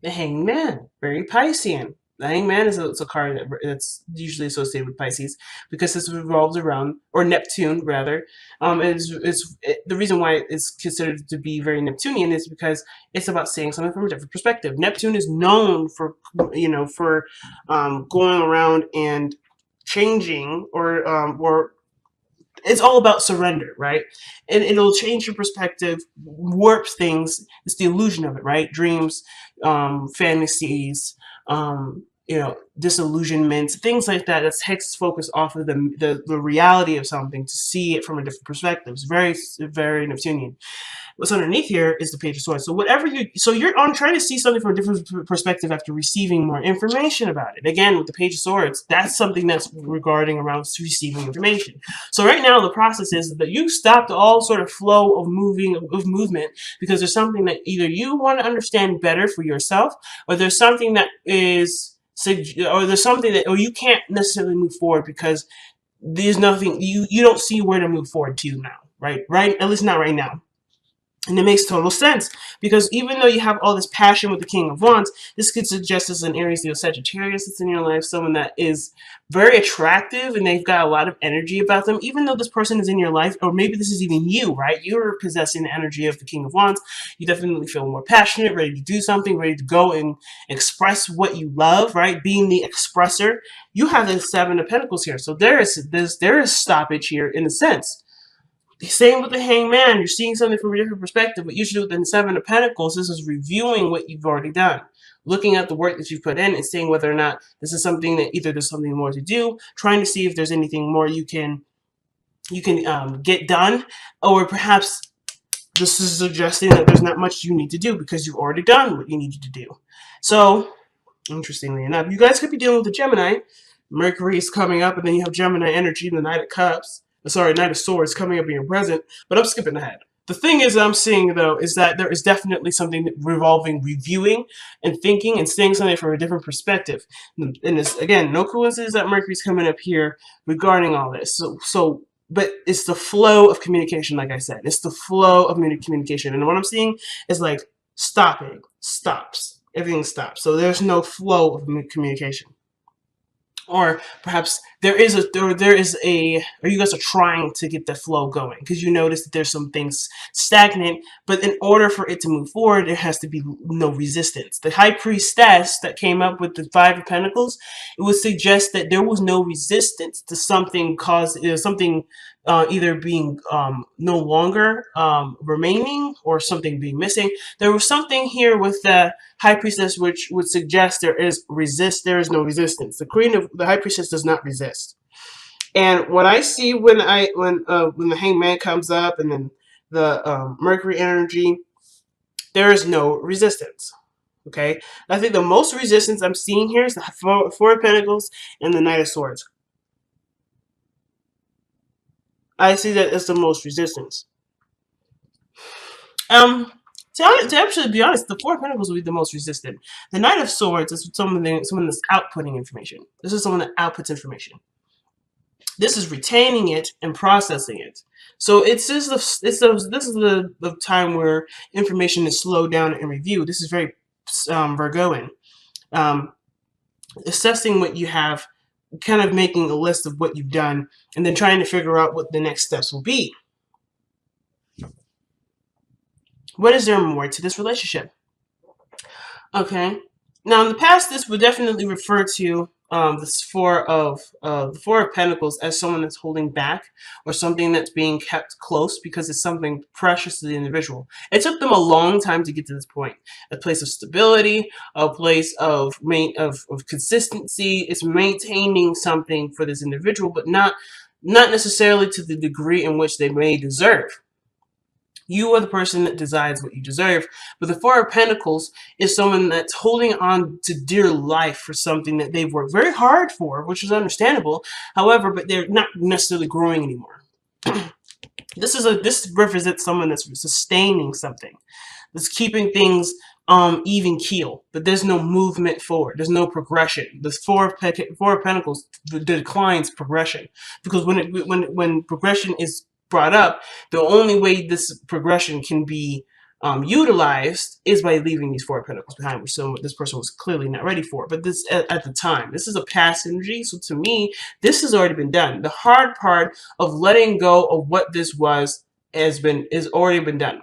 The Hangman, very Piscean. The Hangman is it's a card that's usually associated with Pisces because this revolves around, or Neptune rather. The reason why it's considered to be very Neptunian is because it's about seeing something from a different perspective. Neptune is known for, for going around and changing, or it's all about surrender, right? And it'll change your perspective, warp things. It's the illusion of it, right? Dreams, fantasies, disillusionment, things like that. That takes focus off of the reality of something to see it from a different perspective. It's very, very Neptunian. What's underneath here is the Page of Swords. So you're on trying to see something from a different perspective after receiving more information about it. Again, with the Page of Swords, that's something that's regarding around receiving information. So right now, the process is that you stopped all sort of flow of movement because there's something that either you want to understand better for yourself, or there's something that or you can't necessarily move forward because there's nothing you don't see where to move forward to now, right, at least not right now. And it makes total sense because even though you have all this passion with the King of Wands, this could suggest as an Aries, Leo, Sagittarius that's in your life, someone that is very attractive and they've got a lot of energy about them. Even though this person is in your life, or maybe this is even you, right? You're possessing the energy of the King of Wands. You definitely feel more passionate, ready to do something, ready to go and express what you love, right? Being the expressor. You have the Seven of Pentacles here, so there is stoppage here in a sense. Same with the Hangman. You're seeing something from a different perspective, but usually with the Seven of Pentacles, this is reviewing what you've already done, looking at the work that you've put in and seeing whether or not this is something that either there's something more to do, trying to see if there's anything more you can get done, or perhaps this is suggesting that there's not much you need to do because you've already done what you needed to do. So, interestingly enough, you guys could be dealing with the Gemini. Mercury is coming up, and then you have Gemini energy, the Knight of Cups. Sorry, Knight of Swords coming up in your present, but I'm skipping ahead. The thing is I'm seeing, though, is that there is definitely something revolving reviewing and thinking and seeing something from a different perspective. And it's, again, no coincidence that Mercury's coming up here regarding all this. But it's the flow of communication, like I said. It's the flow of communication. And what I'm seeing is like stopping, stops. Everything stops. So there's no flow of communication. Or perhaps or you guys are trying to get the flow going because you notice that there's some things stagnant, but in order for it to move forward, there has to be no resistance. The High Priestess that came up with the Five of Pentacles, it would suggest that there was no resistance to something either being no longer remaining or something being missing. There was something here with the High Priestess which would suggest there is no resistance. The High Priestess does not resist. And what I see when the Hangman comes up and then the Mercury energy, there is no resistance. Okay, I think the most resistance I'm seeing here is the Four of Pentacles and the Knight of Swords. I see that as the most resistance. To actually be honest, the Four of Pentacles will be the most resistant. The Knight of Swords is someone that's outputting information. This is someone that outputs information. This is retaining it and processing it. So this is the time where information is slowed down and reviewed. This is very Virgoan. Assessing what you have, kind of making a list of what you've done, and then trying to figure out what the next steps will be. What is there more to this relationship? Okay. Now, in the past, this would definitely refer to the Four of Pentacles as someone that's holding back or something that's being kept close because it's something precious to the individual. It took them a long time to get to this point. A place of stability, a place of consistency. It's maintaining something for this individual, but not necessarily to the degree in which they may deserve. You are the person that decides what you deserve. But the Four of Pentacles is someone that's holding on to dear life for something that they've worked very hard for, which is understandable. However, but they're not necessarily growing anymore. This represents someone that's sustaining something, that's keeping things even keel, but there's no movement forward. There's no progression. The Four of Pentacles declines progression because when progression is brought up, the only way this progression can be utilized is by leaving these Four of Pentacles behind, which this person was clearly not ready for. But this at the time, this is a past energy. So to me, this has already been done. The hard part of letting go of what this was is already been done,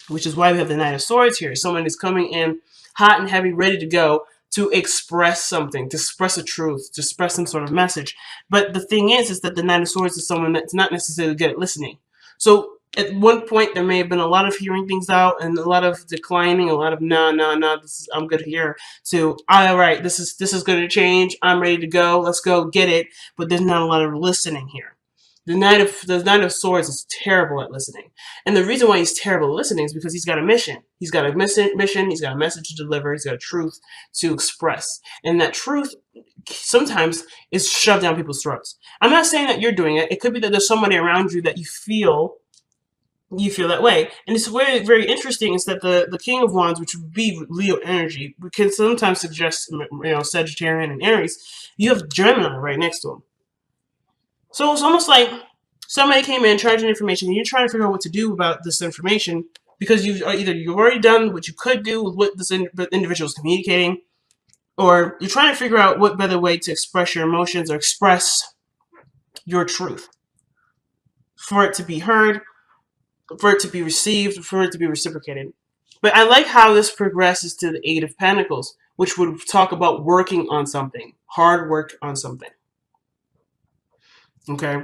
which is why we have the Knight of Swords here. Someone is coming in hot and heavy, ready to go to express something, to express a truth, to express some sort of message. But the thing is that the Knight of Swords is someone that's not necessarily good at listening. So at one point, there may have been a lot of hearing things out and a lot of declining, a lot of no, I'm good here. So all right, this is going to change. I'm ready to go. Let's go get it. But there's not a lot of listening here. The Knight of Swords is terrible at listening, and the reason why he's terrible at listening is because he's got a mission. He's got a mission. He's got a message to deliver. He's got a truth to express, and that truth sometimes is shoved down people's throats. I'm not saying that you're doing it. It could be that there's somebody around you that you feel that way. And it's very, very interesting is that the King of Wands, which would be Leo energy, can sometimes suggest, Sagittarian and Aries. You have Gemini right next to him. So it's almost like somebody came in, charging information, and you're trying to figure out what to do about this information because you've already done what you could do with what this individual is communicating, or you're trying to figure out what better way to express your emotions or express your truth for it to be heard, for it to be received, for it to be reciprocated. But I like how this progresses to the Eight of Pentacles, which would talk about working on something, hard work on something. Okay,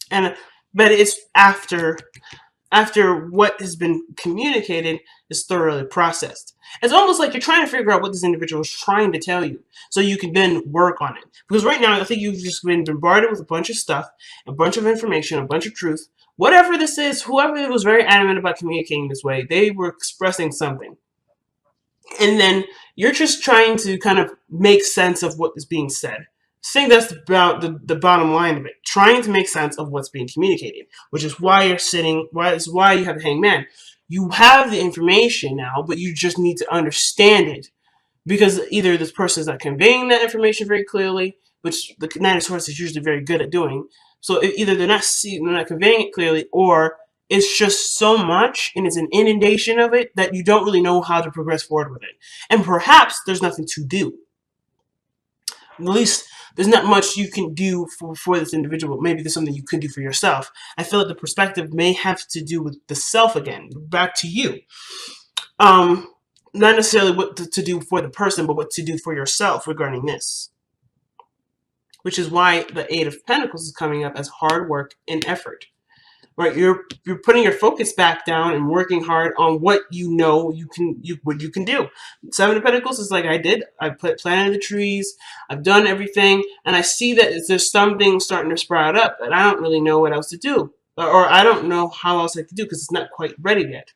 but it's after what has been communicated is thoroughly processed. It's almost like you're trying to figure out what this individual is trying to tell you, so you can then work on it. Because right now, I think you've just been bombarded with a bunch of stuff, a bunch of information, a bunch of truth. Whatever this is, whoever was very adamant about communicating this way, they were expressing something. And then you're just trying to kind of make sense of what is being said. I think that's about the bottom line of it. Trying to make sense of what's being communicated, which is why you're sitting, why you have the Hangman. You have the information now, but you just need to understand it. Because either this person is not conveying that information very clearly, which the Knight of Swords is usually very good at doing. So either they're not conveying it clearly, or it's just so much and it's an inundation of it that you don't really know how to progress forward with it. And perhaps there's nothing to do. At least there's not much you can do for this individual. Maybe there's something you could do for yourself. I feel like the perspective may have to do with the self again, back to you. Not necessarily what to do for the person, but what to do for yourself regarding this. Which is why the Eight of Pentacles is coming up as hard work and effort. Right, you're putting your focus back down and working hard on what you know what you can do. Seven of Pentacles is like I did. I planted the trees. I've done everything, and I see that there's something starting to sprout up, and I don't really know what else to do, or I don't know how else I can do because it's not quite ready yet.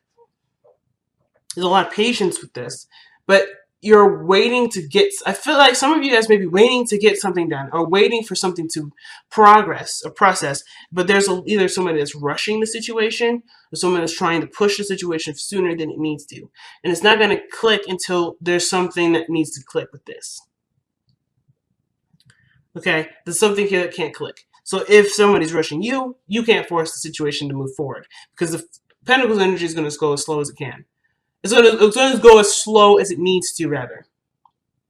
There's a lot of patience with this, but you're waiting to get, I feel like some of you guys may be waiting to get something done or waiting for something to progress or process, but there's either somebody that's rushing the situation or someone that's trying to push the situation sooner than it needs to. And it's not going to click until there's something that needs to click with this. Okay, there's something here that can't click. So if somebody's rushing you, you can't force the situation to move forward because the Pentacles energy is going to go as slow as it can. It's going to go as slow as it needs to, rather.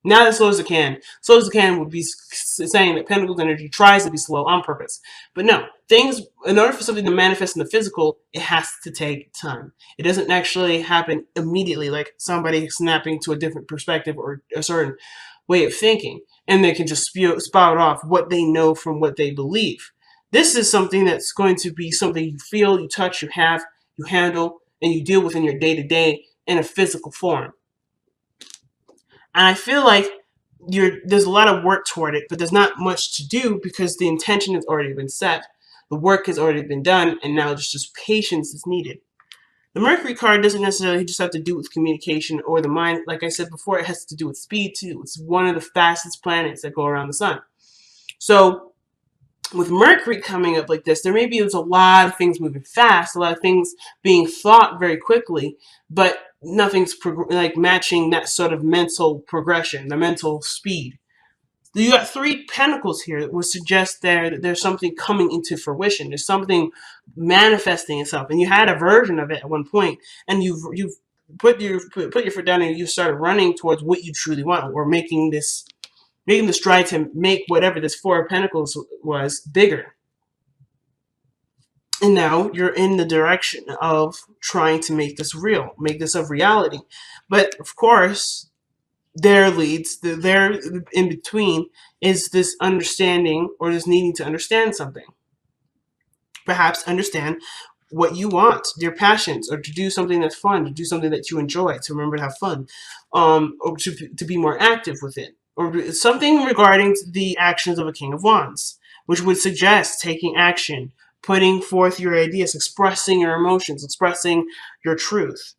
Not as slow as it can. Slow as it can would be saying that Pentacles energy tries to be slow on purpose. But no, things, in order for something to manifest in the physical, it has to take time. It doesn't actually happen immediately, like somebody snapping to a different perspective or a certain way of thinking, and they can just spout off what they know from what they believe. This is something that's going to be something you feel, you touch, you have, you handle, and you deal with in your day-to-day in a physical form. And I feel like there's a lot of work toward it, but there's not much to do because the intention has already been set. The work has already been done, and now just patience is needed. The Mercury card doesn't necessarily just have to do with communication or the mind. Like I said before, it has to do with speed too. It's one of the fastest planets that go around the sun. So with Mercury coming up like this, there's a lot of things moving fast, a lot of things being thought very quickly, but nothing's like matching that sort of mental progression, the mental speed. You got 3 pentacles here that would suggest that there's something coming into fruition. There's something manifesting itself, and you had a version of it at one point, and you've put your foot down and you started running towards what you truly want, or making the stride to make whatever this 4 of Pentacles was bigger. And now you're in the direction of trying to make this real, make this a reality. But of course, there in between is this understanding, or this needing to understand something. Perhaps understand what you want, your passions, or to do something that's fun, to do something that you enjoy, to remember to have fun, or to be more active with it, or something regarding the actions of a King of Wands, which would suggest taking action, putting forth your ideas, expressing your emotions, expressing your truth.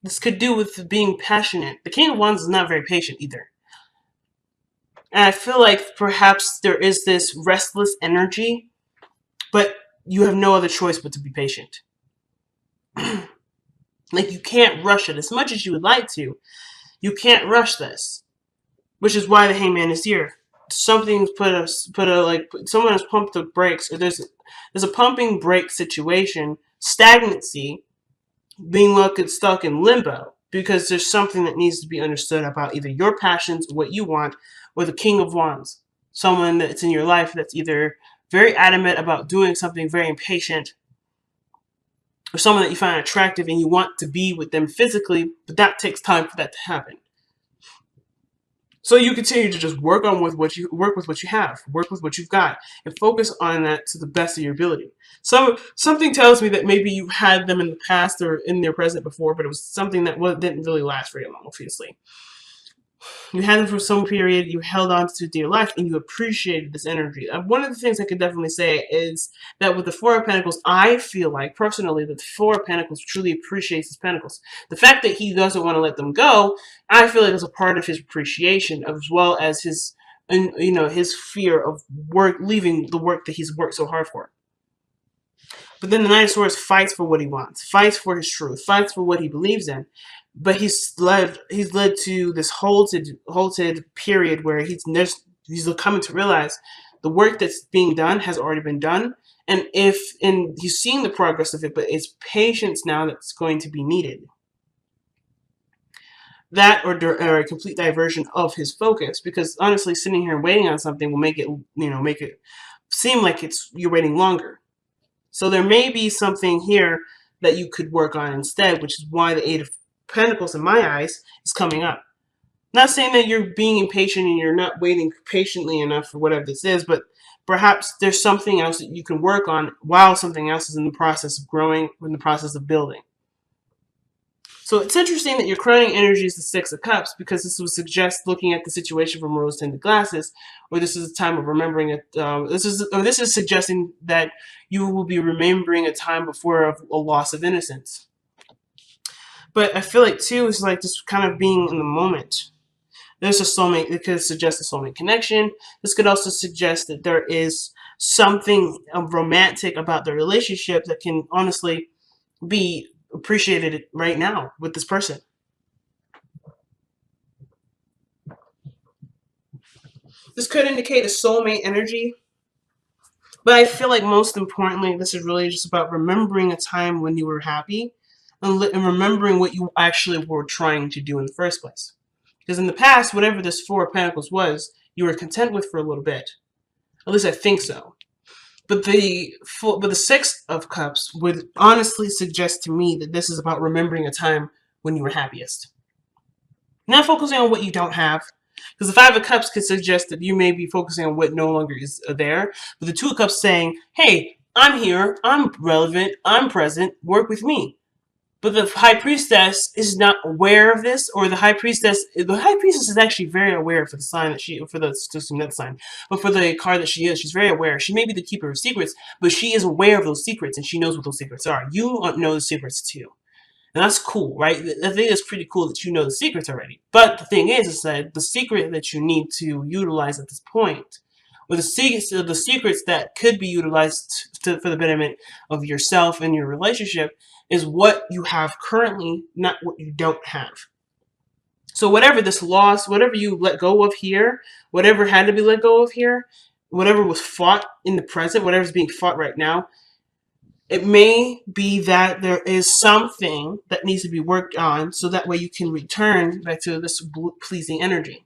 This could do with being passionate. The King of Wands is not very patient either. And I feel like perhaps there is this restless energy, but you have no other choice but to be patient. Like, you can't rush it as much as you would like to. You can't rush this, which is why the Hangman is here. Something's someone has pumped the brakes, or there's a pumping brake situation, stagnancy, being stuck in limbo, because there's something that needs to be understood about either your passions, what you want, or the King of Wands, someone that's in your life that's either very adamant about doing something, very impatient, or someone that you find attractive and you want to be with them physically, but that takes time for that to happen. So you continue to just work with what you have, work with what you've got, and focus on that to the best of your ability. So something tells me that maybe you had them in the past or in their present before, but it was something that didn't really last very long, obviously. You had them for some period, you held on to dear life, and you appreciated this energy. One of the things I could definitely say is that with the 4 of Pentacles, I feel like, personally, that the 4 of Pentacles truly appreciates his Pentacles. The fact that he doesn't want to let them go, I feel like is a part of his appreciation, as well as his fear of leaving the work that he's worked so hard for. But then the Knight of Swords fights for what he wants, fights for his truth, fights for what he believes in. But he's led to this halted period where he's coming to realize the work that's being done has already been done, and he's seen the progress of it, but it's patience now that's going to be needed. That, or a complete diversion of his focus, because honestly, sitting here and waiting on something will make it seem like you're waiting longer. So there may be something here that you could work on instead, which is why the 8 of Pentacles, in my eyes, is coming up. Not saying that you're being impatient and you're not waiting patiently enough for whatever this is, but perhaps there's something else that you can work on while something else is in the process of growing, in the process of building. So it's interesting that your crowning energy is the 6 of Cups, because this would suggest looking at the situation from rose-tinted glasses, or this is a time of remembering it. This is suggesting that you will be remembering a time before of a loss of innocence. But I feel like, too, it's like just kind of being in the moment. There's a soulmate. It could suggest a soulmate connection. This could also suggest that there is something romantic about the relationship that can honestly be appreciated right now with this person. This could indicate a soulmate energy. But I feel like most importantly, this is really just about remembering a time when you were happy, and remembering what you actually were trying to do in the first place. Because in the past, whatever this 4 of Pentacles was, you were content with for a little bit. At least I think so. But the 6 of Cups would honestly suggest to me that this is about remembering a time when you were happiest. Not focusing on what you don't have. Because the 5 of Cups could suggest that you may be focusing on what no longer is there. But the 2 of Cups saying, hey, I'm here, I'm relevant, I'm present, work with me. But the High Priestess is not aware of this, or the High Priestess is actually very aware for the sign that but for the card that she is, she's very aware. She may be the keeper of secrets, but she is aware of those secrets, and she knows what those secrets are. You know the secrets too. And that's cool, right? I think it's pretty cool that you know the secrets already. But the thing is that the secret that you need to utilize at this point, or the secrets that could be utilized for the betterment of yourself and your relationship, is what you have currently, not what you don't have. So whatever this loss, whatever you let go of here, whatever had to be let go of here, whatever was fought in the present, whatever's being fought right now, it may be that there is something that needs to be worked on so that way you can return back to this pleasing energy.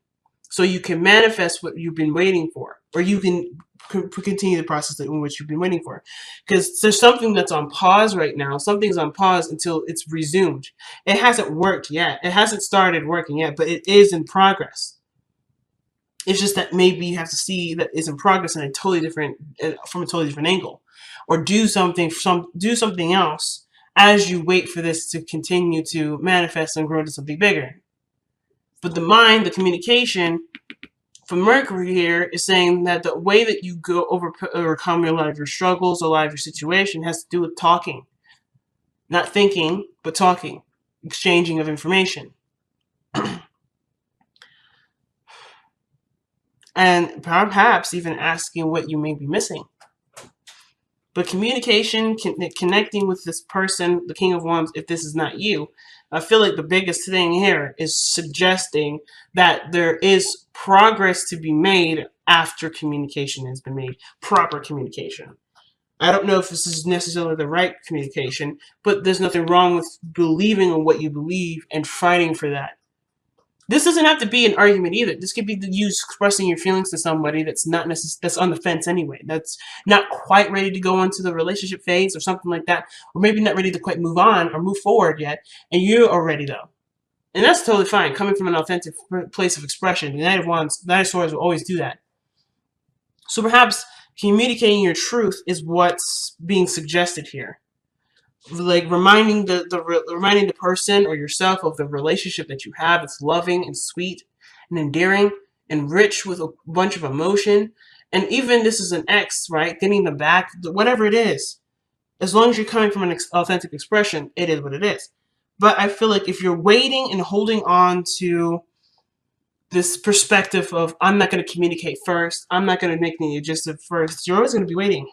So you can manifest what you've been waiting for, or you can continue the process in which you've been waiting for. Because there's something that's on pause right now. Something's on pause until it's resumed. It hasn't worked yet. It hasn't started working yet, but it is in progress. It's just that maybe you have to see that it's in progress in a totally different, from a totally different angle, or do something else as you wait for this to continue to manifest and grow to something bigger. But the mind, the communication from Mercury here is saying that the way that you go overcome a lot of your struggles, a lot of your situation has to do with talking, not thinking, but talking, exchanging of information. And perhaps even asking what you may be missing. But communication, connecting with this person, the King of Wands, if this is not you, I feel like the biggest thing here is suggesting that there is progress to be made after communication has been made, proper communication. I don't know if this is necessarily the right communication, but there's nothing wrong with believing in what you believe and fighting for that. This doesn't have to be an argument either. This could be you expressing your feelings to somebody that's not that's on the fence anyway. That's not quite ready to go into the relationship phase or something like that, or maybe not ready to quite move on or move forward yet, and you are ready though. And that's totally fine, coming from an authentic place of expression. The Knight of Swords will always do that. So perhaps communicating your truth is what's being suggested here. Like reminding the person or yourself of the relationship that you have. It's loving and sweet and endearing and rich with a bunch of emotion. And even this is an ex, right? Getting them back, whatever it is. As long as you're coming from an authentic expression, it is what it is. But I feel like if you're waiting and holding on to this perspective of I'm not going to communicate first, I'm not going to make any adjustment first, you're always going to be waiting.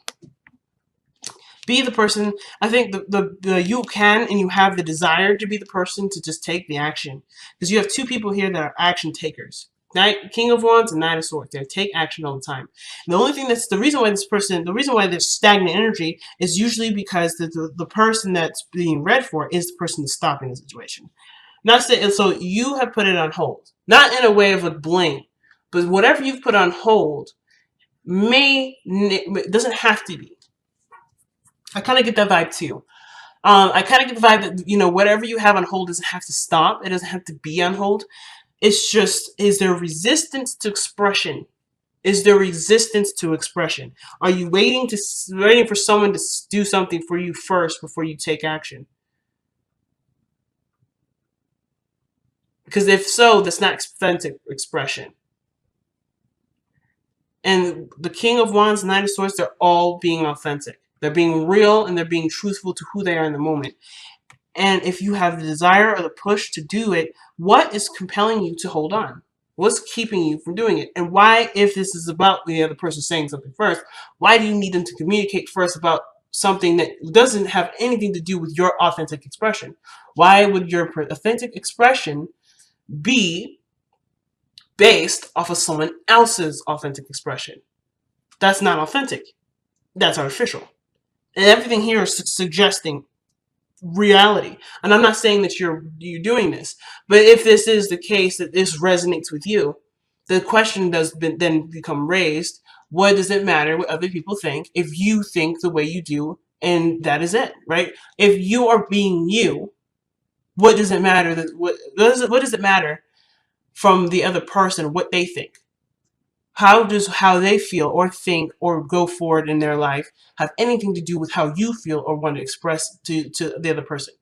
Be the person. I think the you can and you have the desire to be the person to just take the action, because you have two people here that are action takers. King of Wands and Knight of Swords. They take action all the time. And the only thing that's the reason why there's stagnant energy is usually because the person that's being read for is the person that's stopping the situation. Not say, so you have put it on hold, not in a way of a blame, but whatever you've put on hold doesn't have to be. I kind of get that vibe too. I kind of get the vibe that, whatever you have on hold doesn't have to stop. It doesn't have to be on hold. It's just, is there resistance to expression? Is there resistance to expression? Are you waiting for someone to do something for you first before you take action? Because if so, that's not authentic expression. And the King of Wands, Knight of Swords, they're all being authentic. They're being real and they're being truthful to who they are in the moment. And if you have the desire or the push to do it, what is compelling you to hold on? What's keeping you from doing it? And why, if this is about the other person saying something first, why do you need them to communicate first about something that doesn't have anything to do with your authentic expression? Why would your authentic expression be based off of someone else's authentic expression? That's not authentic. That's artificial. And everything here is suggesting reality. And I'm not saying that you're doing this, but if this is the case, that this resonates with you, the question does then become raised: what does it matter what other people think if you think the way you do? And that is it, right? If you are being you, what does it matter? What does it matter from the other person what they think? How does how they feel or think or go forward in their life have anything to do with how you feel or want to express to the other person?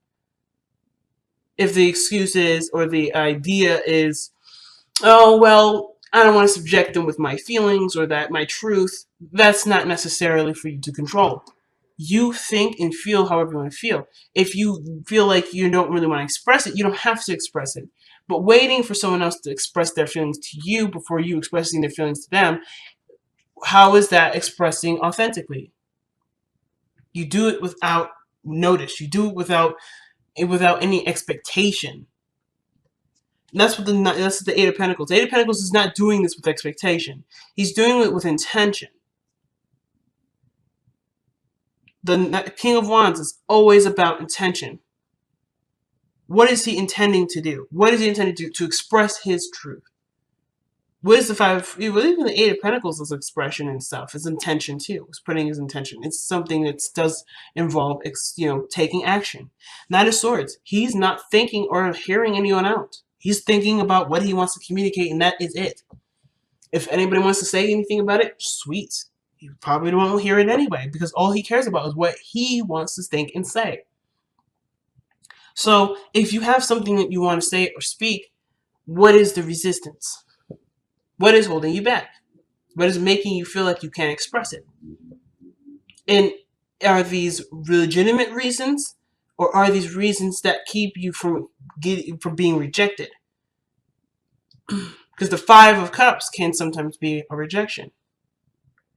If the excuse is, or the idea is, oh, well, I don't want to subject them with my feelings or that my truth, that's not necessarily for you to control. You think and feel however you want to feel. If you feel like you don't really want to express it, you don't have to express it. But waiting for someone else to express their feelings to you before you expressing their feelings to them, how is that expressing authentically? You do it without notice. You do it without any expectation. That's the Eight of Pentacles. The Eight of Pentacles is not doing this with expectation. He's doing it with intention. The King of Wands is always about intention. What is he intending to do? What is he intending to do? To express his truth. What is the Five? Even the Eight of Pentacles is expression and stuff. It's intention too. It's putting his intention. It's something that does involve, taking action. Knight of Swords. He's not thinking or hearing anyone out. He's thinking about what he wants to communicate, and that is it. If anybody wants to say anything about it, sweet. He probably won't hear it anyway, because all he cares about is what he wants to think and say. So if you have something that you want to say or speak, what is the resistance? What is holding you back? What is making you feel like you can't express it? And are these legitimate reasons, or are these reasons that keep you from being rejected? Because the Five of Cups can sometimes be a rejection.